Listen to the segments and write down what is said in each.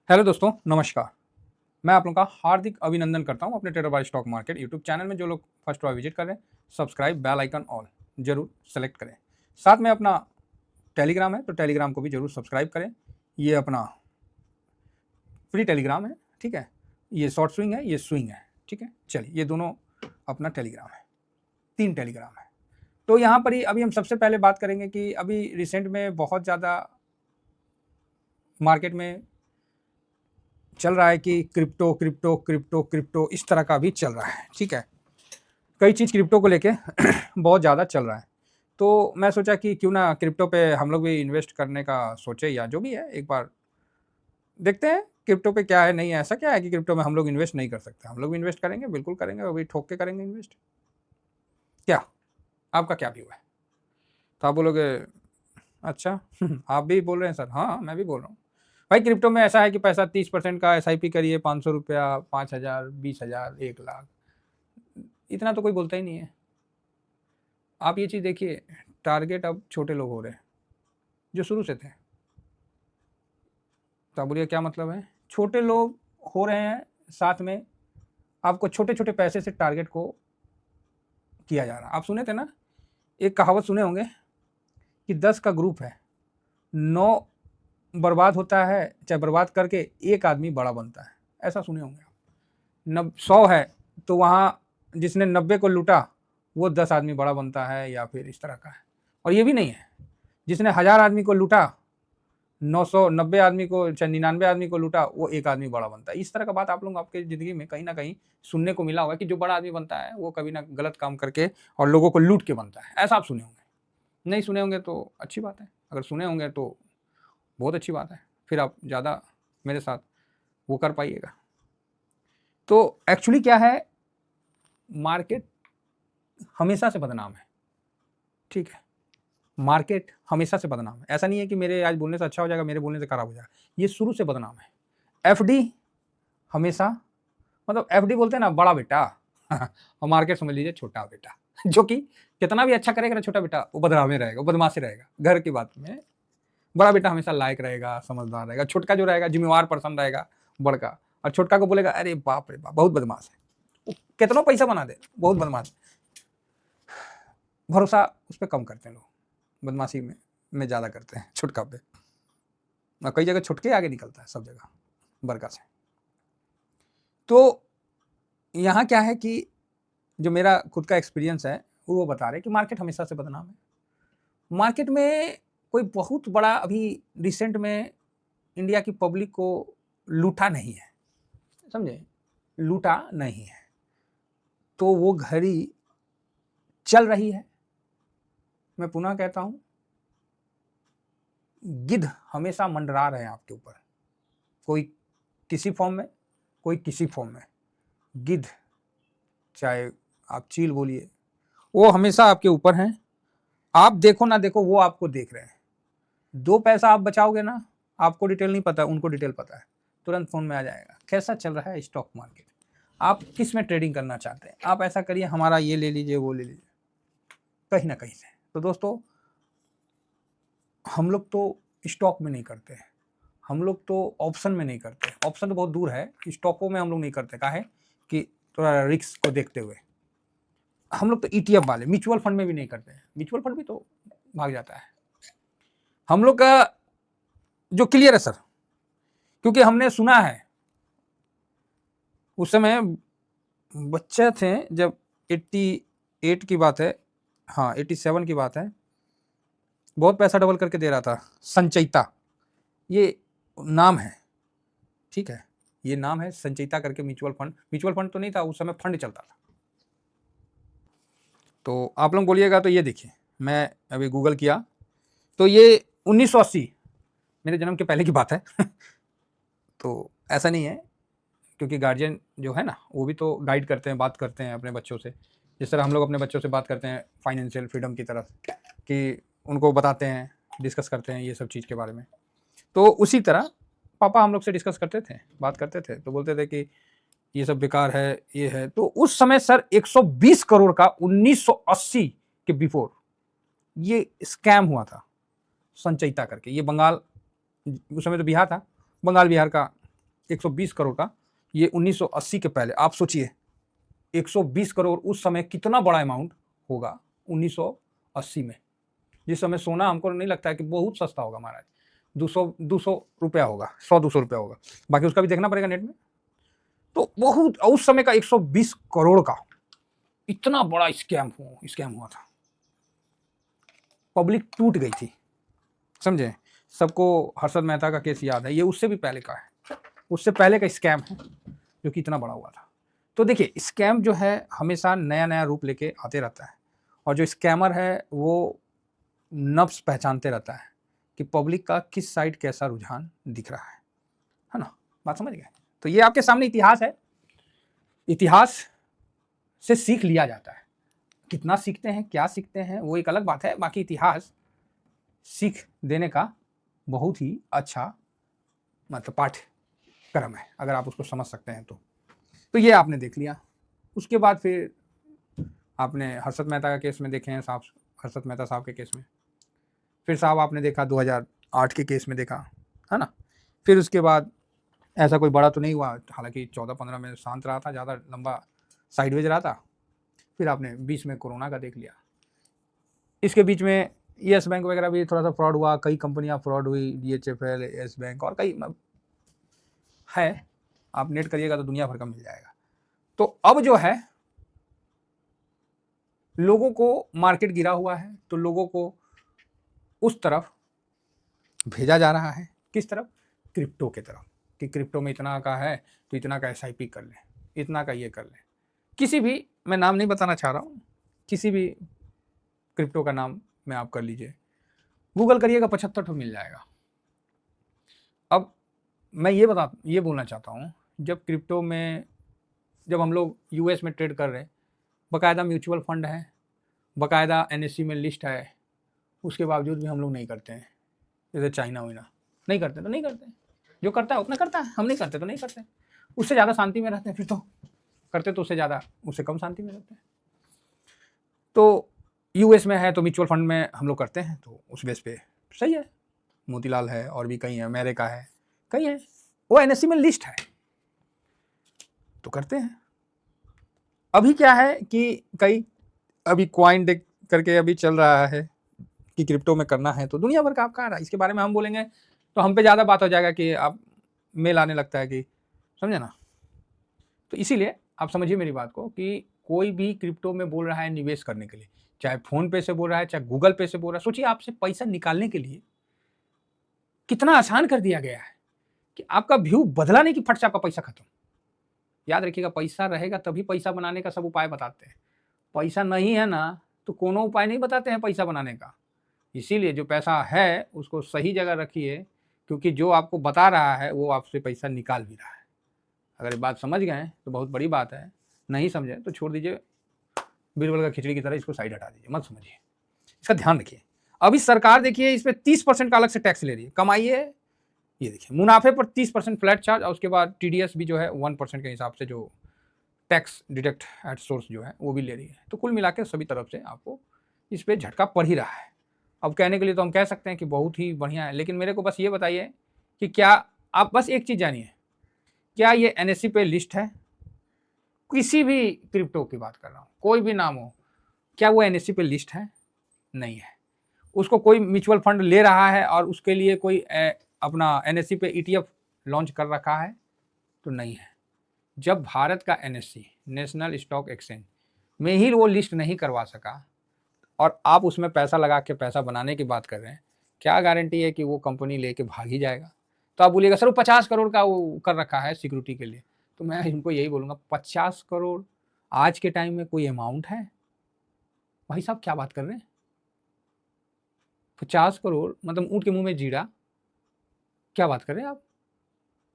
Hello दोस्तों, नमस्कार। मैं आप लोगों का हार्दिक अभिनंदन करता हूं अपने trader by stock market YouTube channel में। जो लोग फर्स्ट बार विजिट कर रहे हैं, सब्सक्राइब, बेल आइकन ऑल जरूर सेलेक्ट करें। साथ में अपना टेलीग्राम है तो टेलीग्राम को भी जरूर सब्सक्राइब करें। ये अपना फ्री टेलीग्राम है, ठीक है। ये शॉर्ट स्विंग है, ये स्विंग है, ठीक है। चलिए, ये दोनों अपना टेलीग्राम है, 3 टेलीग्राम है। तो यहाँ पर ही अभी हम सबसे पहले बात करेंगे कि अभी रिसेंट में बहुत ज़्यादा मार्केट में चल रहा है कि क्रिप्टो क्रिप्टो क्रिप्टो क्रिप्टो इस तरह का भी चल रहा है, ठीक है। कई चीज़ क्रिप्टो को लेके बहुत ज़्यादा चल रहा है। तो मैं सोचा कि क्यों ना क्रिप्टो पे हम लोग भी इन्वेस्ट करने का सोचे, या जो भी है एक बार देखते हैं क्रिप्टो पे क्या है। नहीं है ऐसा क्या है कि क्रिप्टो में हम लोग इन्वेस्ट नहीं कर सकते? हम लोग भी इन्वेस्ट करेंगे, बिल्कुल करेंगे, अभी ठोक के करेंगे इन्वेस्ट। क्या आपका क्या व्यू है? तो आप बोलोगे अच्छा आप भी बोल रहे हैं सर? हाँ, मैं भी बोल रहा हूँ भाई। क्रिप्टो में ऐसा है कि पैसा 30% का SIP करिए, 500 रुपया, 5,000, 20,000, 1 लाख, इतना तो कोई बोलता ही नहीं है। आप ये चीज़ देखिए, टारगेट अब छोटे लोग हो रहे हैं जो शुरू से थे। तो आप बोलिए क्या मतलब है? छोटे लोग हो रहे हैं, साथ में आपको छोटे छोटे पैसे से टारगेट को किया जा रहा है। आप सुने थे ना, एक कहावत सुने होंगे कि 10 का ग्रुप है, 9 बर्बाद होता है, चाहे बर्बाद करके एक आदमी बड़ा बनता है। ऐसा सुने होंगे आप। 100 है तो वहाँ जिसने 90 को लूटा वो 10 आदमी बड़ा बनता है, या फिर इस तरह का है। और ये भी नहीं है, जिसने 1000 आदमी को लूटा, 990 आदमी को, चाहे 99 आदमी को लूटा, वो एक आदमी बड़ा बनता है। इस तरह का बात आप लोग आपके ज़िंदगी में कहीं ना कहीं सुनने को मिला होगा कि जो बड़ा आदमी बनता है वो कभी ना गलत काम करके और लोगों को लूट के बनता है। ऐसा आप सुने होंगे। नहीं सुने होंगे तो अच्छी बात है, अगर सुने होंगे तो बहुत अच्छी बात है, फिर आप ज़्यादा मेरे साथ वो कर पाइएगा। तो एक्चुअली क्या है, मार्केट हमेशा से बदनाम है, ठीक है। मार्केट हमेशा से बदनाम है। ऐसा नहीं है कि मेरे आज बोलने से अच्छा हो जाएगा, मेरे बोलने से खराब हो जाएगा। ये शुरू से बदनाम है। FD हमेशा, मतलब FD बोलते हैं ना, बड़ा बेटा और मार्केट समझ लीजिए छोटा बेटा जो कि कितना भी अच्छा करेगा ना छोटा बेटा, वो बदनाम में रहेगा, वो बदमाशी रहेगा। घर की बात में बड़ा बेटा हमेशा लायक रहेगा, समझदार रहेगा। छोटका जो रहेगा जिम्मेवार पर्सन रहेगा, बड़का। और छोटका को बोलेगा अरे बाप रे बाप बहुत बदमाश है, वो कितना पैसा बना दे, बहुत बदमाश। भरोसा उस पर कम करते हैं लोग, बदमाशी में ज़्यादा करते हैं छुटका पे। और कई जगह छुटके आगे निकलता है सब जगह बड़का से। तो यहाँ क्या है कि जो मेरा खुद का एक्सपीरियंस है वो बता रहे कि मार्केट हमेशा से बदनाम है। मार्केट में कोई बहुत बड़ा अभी रिसेंट में इंडिया की पब्लिक को लूटा नहीं है, समझे? लूटा नहीं है, तो वो घड़ी चल रही है। मैं पुनः कहता हूं, गिद्ध हमेशा मंडरा रहे हैं आपके ऊपर, कोई किसी फॉर्म में, कोई किसी फॉर्म में। गिद्ध, चाहे आप चील बोलिए, वो हमेशा आपके ऊपर हैं। आप देखो ना देखो, वो आपको देख रहे हैं। 2 पैसा आप बचाओगे ना, आपको डिटेल नहीं पता, उनको डिटेल पता है, तुरंत फोन में आ जाएगा कैसा चल रहा है स्टॉक मार्केट, आप किस में ट्रेडिंग करना चाहते हैं, आप ऐसा करिए, हमारा ये ले लीजिए, वो ले लीजिए, कहीं ना कहीं से। तो दोस्तों, हम लोग तो स्टॉक में नहीं करते हैं, हम लोग तो ऑप्शन में नहीं करते। ऑप्शन तो बहुत दूर है, स्टॉकों में हम लोग नहीं करते। काहे कि थोड़ा रिस्क को देखते हुए। हम लोग तो ETF वाले, म्यूचुअल फंड में भी नहीं करते हैं, म्यूचुअल फंड भी तो भाग जाता है। हम लोग का जो क्लियर है सर, क्योंकि हमने सुना है, उस समय बच्चे थे जब, 88 की बात है, हाँ 87 की बात है, बहुत पैसा डबल करके दे रहा था संचयिता, ये नाम है, ठीक है। ये नाम है संचयिता करके म्यूचुअल फंड। म्यूचुअल फंड तो नहीं था उस समय, फंड चलता था। तो आप लोग बोलिएगा तो ये देखिए, मैं अभी गूगल किया तो ये 1980 मेरे जन्म के पहले की बात है तो ऐसा नहीं है, क्योंकि गार्जियन जो है ना, वो भी तो गाइड करते हैं, बात करते हैं अपने बच्चों से। जिस तरह हम लोग अपने बच्चों से बात करते हैं फाइनेंशियल फ्रीडम की तरफ, कि उनको बताते हैं, डिस्कस करते हैं ये सब चीज़ के बारे में। तो उसी तरह पापा हम लोग से डिस्कस करते थे, बात करते थे, तो बोलते थे कि ये सब बेकार है, ये है। तो उस समय सर 120 करोड़ का 1980 के बिफोर ये स्कैम हुआ था, संचयिता करके। ये बंगाल, उस समय तो बिहार था, बंगाल बिहार का 120 करोड़ का, ये 1980 के पहले। आप सोचिए 120 करोड़ उस समय कितना बड़ा अमाउंट होगा 1980 में, जिस समय सोना हमको नहीं लगता है कि बहुत सस्ता होगा महाराज, 200 रुपया होगा, 100-200 रुपया होगा, बाकी उसका भी देखना पड़ेगा नेट में। तो बहुत उस समय का 120 करोड़ का इतना बड़ा स्कैम हुआ था, पब्लिक टूट गई थी, समझे। सबको हर्षद मेहता का केस याद है, ये उससे भी पहले का है, उससे पहले का स्कैम है जो कि इतना बड़ा हुआ था। तो देखिए स्कैम जो है हमेशा नया नया रूप लेके आते रहता है, और जो स्कैमर है वो नब्ज पहचानते रहता है कि पब्लिक का किस साइड कैसा रुझान दिख रहा है ना, बात समझ गए। तो ये आपके सामने इतिहास है, इतिहास से सीख लिया जाता है, कितना सीखते हैं क्या सीखते हैं वो एक अलग बात है, बाकी इतिहास सीख देने का बहुत ही अच्छा मतलब पाठ्यक्रम है, अगर आप उसको समझ सकते हैं तो ये आपने देख लिया। उसके बाद फिर आपने हर्षद मेहता का केस में देखे हैं साहब, हर्षद मेहता साहब के केस में, फिर साहब आपने देखा 2008 के केस में देखा है ना। फिर उसके बाद ऐसा कोई बड़ा तो नहीं हुआ, हालांकि 14-15 में शांत रहा था, ज़्यादा लंबा साइडवेज रहा था। फिर आपने 20 में कोरोना का देख लिया, इसके बीच में येस बैंक वगैरह भी थोड़ा सा फ्रॉड हुआ, कई कंपनियां फ्रॉड हुई, DHFL, येस बैंक और कई है, आप नेट करिएगा तो दुनिया भर का मिल जाएगा। तो अब जो है लोगों को मार्केट गिरा हुआ है, तो लोगों को उस तरफ भेजा जा रहा है, किस तरफ, क्रिप्टो के तरफ, कि क्रिप्टो में इतना का है तो इतना का SIP कर लें, इतना का ये कर लें। किसी भी, मैं नाम नहीं बताना चाह रहा हूँ, किसी भी क्रिप्टो का नाम में आप कर लीजिए, गूगल करिएगा 75 मिल जाएगा। अब मैं ये बोलना चाहता हूँ, जब क्रिप्टो में जब हम लोग US में ट्रेड कर रहे हैं, बाकायदा म्यूचुअल फंड है, बाकायदा NSE में लिस्ट है, उसके बावजूद भी हम लोग नहीं करते हैं। जैसे चाइना वाइना नहीं करते तो नहीं करते, जो करता है उतना करता है, हम नहीं करते तो नहीं करते, उससे ज़्यादा शांति में रहते हैं, फिर तो करते तो उससे कम शांति में रहते हैं। तो US में है तो म्यूचुअल फंड में हम लोग करते हैं, तो उस बेस पे सही है, मोतीलाल है और भी कई है, अमेरिका है, कई है, वो NSE में लिस्ट है तो करते हैं। अभी क्या है कि कई अभी कॉइन डेक करके अभी चल रहा है कि क्रिप्टो में करना है, तो दुनिया भर का आप कह रहा है, इसके बारे में हम बोलेंगे तो हम पे ज़्यादा बात हो जाएगा कि आप मेल आने लगता है कि, समझे ना। तो इसीलिए आप समझिए मेरी बात को कि कोई भी क्रिप्टो में बोल रहा है निवेश करने के लिए, चाहे फ़ोन पे से बोल रहा है, चाहे गूगल पे से बोल रहा है, सोचिए आपसे पैसा निकालने के लिए कितना आसान कर दिया गया है कि आपका व्यू बदला नहीं कि फट से आपका पैसा खत्म। याद रखिएगा, पैसा रहेगा तभी पैसा बनाने का सब उपाय बताते हैं, पैसा नहीं है ना तो कोनो उपाय नहीं बताते हैं पैसा बनाने का। इसीलिए जो पैसा है उसको सही जगह रखिए, क्योंकि जो आपको बता रहा है वो आपसे पैसा निकाल भी रहा है। अगर ये बात समझ गए तो बहुत बड़ी बात है, नहीं समझे तो छोड़ दीजिए, बीरबल का खिचड़ी की तरह इसको साइड हटा दीजिए, मत समझिए, इसका ध्यान रखिए। अभी सरकार देखिए इस पर 30% का अलग से टैक्स ले रही है, कमाइए, ये देखिए मुनाफे पर 30% फ्लैट चार्ज, और उसके बाद TDS भी जो है 1% के हिसाब से जो टैक्स डिडक्ट एट सोर्स जो है वो भी ले रही है। तो कुल मिला के सभी तरफ से आपको इस पर झटका पड़ ही रहा है। अब कहने के लिए तो हम कह सकते हैं कि बहुत ही बढ़िया है, लेकिन मेरे को बस ये बताइए कि क्या आप बस एक चीज़ जानिए, क्या ये NSE पे लिस्ट है, किसी भी क्रिप्टो की बात कर रहा हूँ, कोई भी नाम हो, क्या वो NSE पे लिस्ट है? नहीं है। उसको कोई म्यूचुअल फंड ले रहा है और उसके लिए कोई अपना NSE पे ETF लॉन्च कर रखा है? तो नहीं है। जब भारत का NSE नेशनल स्टॉक एक्सचेंज में ही वो लिस्ट नहीं करवा सका और आप उसमें पैसा लगा के पैसा बनाने की बात कर रहे हैं, क्या गारंटी है कि वो कंपनी लेके भाग ही जाएगा? तो आप बोलिएगा सर वो 50 करोड़ का वो कर रखा है सिक्योरिटी के लिए, तो मैं इनको यही बोलूँगा 50 करोड़ आज के टाइम में कोई अमाउंट है? भाई साहब क्या बात कर रहे हैं, 50 करोड़ मतलब ऊँट के मुँह में जीरा, क्या बात कर रहे हैं आप?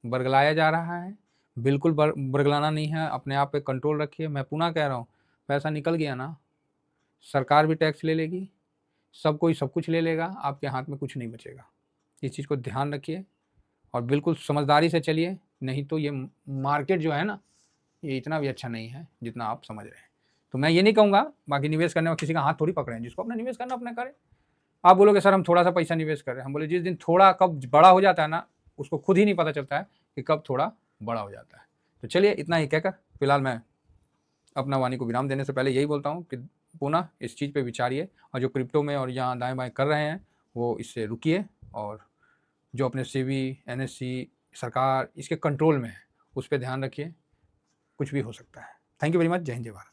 बरगलाया जा रहा है, बिल्कुल बरगलाना नहीं है, अपने आप पे कंट्रोल रखिए। मैं पुनः कह रहा हूँ, पैसा निकल गया ना, सरकार भी टैक्स ले लेगी, सब कोई सब कुछ ले लेगा, आपके हाथ में कुछ नहीं बचेगा। इस चीज़ को ध्यान रखिए और बिल्कुल समझदारी से चलिए, नहीं तो ये मार्केट जो है ना, ये इतना भी अच्छा नहीं है जितना आप समझ रहे हैं। तो मैं ये नहीं कहूँगा, बाकी निवेश करने में किसी का हाथ थोड़ी पकड़े हैं, जिसको अपना निवेश करना अपना करें। आप बोलोगे सर हम थोड़ा सा पैसा निवेश कर रहे हैं, हम बोले जिस दिन थोड़ा कब बड़ा हो जाता है ना, उसको खुद ही नहीं पता चलता है कि कब थोड़ा बड़ा हो जाता है। तो चलिए इतना ही कहकर फिलहाल मैं अपना वाणी को विराम देने से पहले यही बोलता हूँ कि पुनः इस चीज़ पे विचारिए और जो क्रिप्टो में और यहाँ दाएँ बाएँ कर रहे हैं वो इससे रुकिए, और जो अपने सेबी, एनएससी, सरकार इसके कंट्रोल में है उस पर ध्यान रखिए, कुछ भी हो सकता है। Thank you very much. जय हिंद, जय भारत।